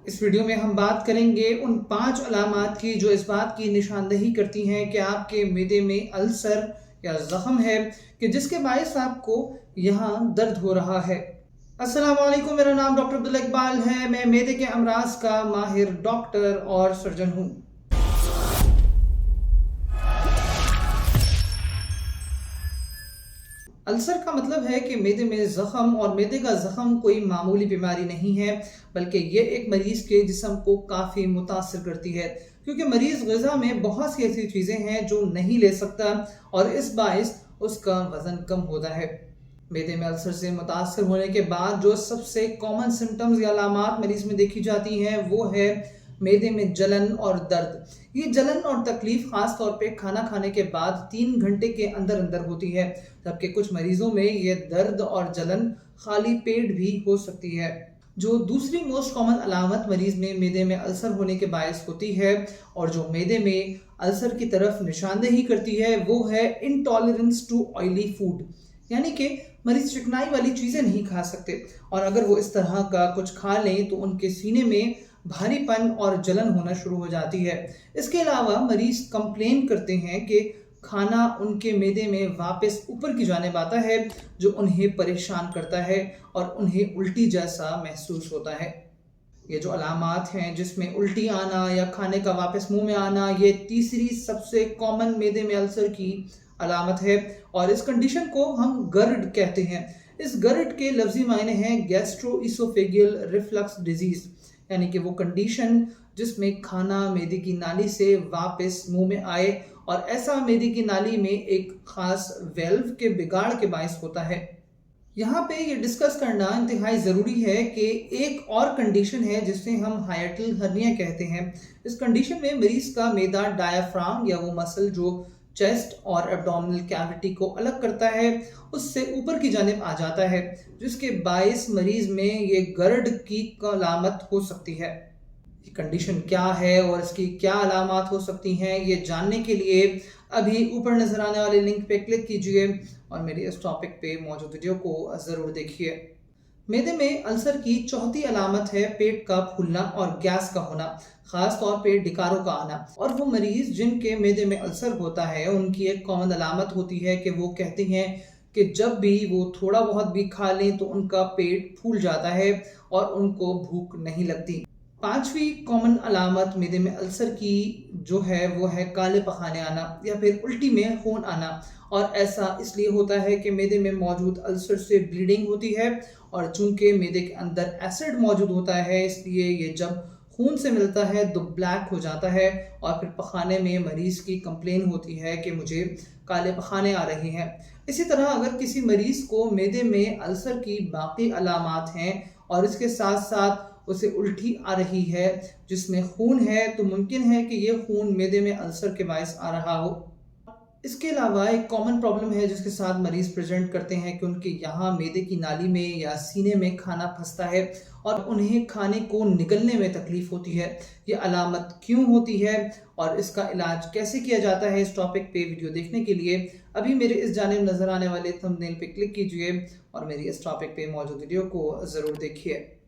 इस वीडियो में हम बात करेंगे उन 5 अलामात की जो इस बात की निशानदही करती हैं कि आपके मैदे में अल्सर या ज़ख़म है कि जिसके बायस आपको यहाँ दर्द हो रहा है। अस्सलाम वालेकुम, मेरा नाम डॉक्टर अब्दुल्ला इकबाल है। मैं मैदे के अमराज का माहिर डॉक्टर और सर्जन हूँ। अल्सर का मतलब है कि मैदे में ज़ख़म, और मैदे का ज़ख़म कोई मामूली बीमारी नहीं है, बल्कि ये एक मरीज़ के जिस्म को काफ़ी मुतासर करती है, क्योंकि मरीज़ ग़िज़ा में बहुत सी ऐसी चीज़ें हैं जो नहीं ले सकता और इस बाइस उसका वज़न कम होता है। मैदे में अल्सर से मुतासर होने के बाद जो सबसे कॉमन सिम्टम्स या अलामात मरीज़ में देखी जाती हैं वो है मैदे में जलन और दर्द। ये जलन और तकलीफ खास तौर पे खाना खाने के बाद 3 घंटे के अंदर अंदर होती है, जबकि कुछ मरीजों में ये दर्द और जलन खाली पेट भी हो सकती है। जो दूसरी मोस्ट कॉमन अलामत मरीज में मैदे में अल्सर होने के बायस होती है और जो मैदे में अल्सर की तरफ निशानदेही करती है वो है इंटॉलरेंस टू ऑयली फूड, यानी कि मरीज चिकनाई वाली चीज़ें नहीं खा सकते, और अगर वो इस तरह का कुछ खा लें तो उनके सीने में भारीपन और जलन होना शुरू हो जाती है। इसके अलावा मरीज कंप्लेन करते हैं कि खाना उनके मैदे में वापस ऊपर की जानिब आता है, जो उन्हें परेशान करता है और उन्हें उल्टी जैसा महसूस होता है। ये जो अलामात हैं जिसमें उल्टी आना या खाने का वापस मुंह में आना, ये तीसरी सबसे कॉमन मैदे में अल्सर की अलामत है और इस कंडीशन को हम गर्ड कहते हैं। इस गर्ड के लफ्जी मायने हैं गैस्ट्रोइसोफेगियल रिफ्लक्स डिजीज, यानी कि वो कंडीशन जिसमें खाना मैदे की नाली से वापस मुंह में आए और ऐसा मैदे की नाली में एक खास वेल्व के बिगाड़ के बायस होता है। यहाँ पे ये डिस्कस करना इंतहाई ज़रूरी है कि एक और कंडीशन है जिसे हम हाइटल हर्निया कहते हैं। इस कंडीशन में मरीज का मैदा डायाफ्राम या वो मसल जो चेस्ट और एब्डोमिनल कैविटी को अलग करता है उससे ऊपर की जानिब आ जाता है, जिसके बायस मरीज में ये गर्ड की अलामत हो सकती है। ये कंडीशन क्या है और इसकी क्या अलामत हो सकती हैं, ये जानने के लिए अभी ऊपर नजर आने वाले लिंक पे क्लिक कीजिए और मेरी इस टॉपिक पे मौजूद वीडियो को ज़रूर देखिए। मैदे में अल्सर की चौथी अलामत है पेट का फूलना और गैस का होना, खास तौर पे डिकारों का आना। और वो मरीज जिनके मैदे में अल्सर होता है उनकी एक कॉमन अलामत होती है कि वो कहते हैं कि जब भी वो थोड़ा बहुत भी खा लें तो उनका पेट फूल जाता है और उनको भूख नहीं लगती। पांचवी कॉमन अलामत मैदे में अल्सर की जो है वो है काले पखाने आना या फिर उल्टी में खून आना, और ऐसा इसलिए होता है कि मैदे में मौजूद अल्सर से ब्लीडिंग होती है और चूंकि मैदे के अंदर एसिड मौजूद होता है इसलिए ये जब खून से मिलता है तो ब्लैक हो जाता है और फिर पखाने में मरीज की कंप्लेन होती है कि मुझे काले पखाने आ रहे हैं। इसी तरह अगर किसी मरीज को मैदे में अल्सर की बाकी अलामात हैं और इसके साथ साथ उसे उल्टी आ रही है जिसमें खून है, तो मुमकिन है कि ये खून मैदे में अल्सर के बायस आ रहा हो। इसके अलावा एक कॉमन प्रॉब्लम है जिसके साथ मरीज प्रेजेंट करते हैं कि उनके यहाँ मैदे की नाली में या सीने में खाना फंसता है और उन्हें खाने को निगलने में तकलीफ होती है। ये अलामत क्यों होती है और इसका इलाज कैसे किया जाता है, इस टॉपिक पे वीडियो देखने के लिए अभी मेरे इस जानिब नजर आने वाले थंबनेल पे क्लिक कीजिए और मेरी इस टॉपिक पे मौजूद वीडियो को ज़रूर देखिए।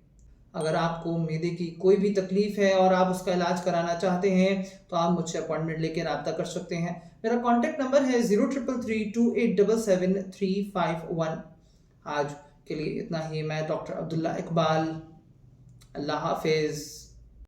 अगर आपको मैदे की कोई भी तकलीफ है और आप उसका इलाज कराना चाहते हैं तो आप मुझसे अपॉइंटमेंट लेकर रब्ता कर सकते हैं। मेरा कॉन्टैक्ट नंबर है 0333287731। आज के लिए इतना ही। मैं डॉक्टर अब्दुल्ला इकबाल। अल्लाह हाफिज़।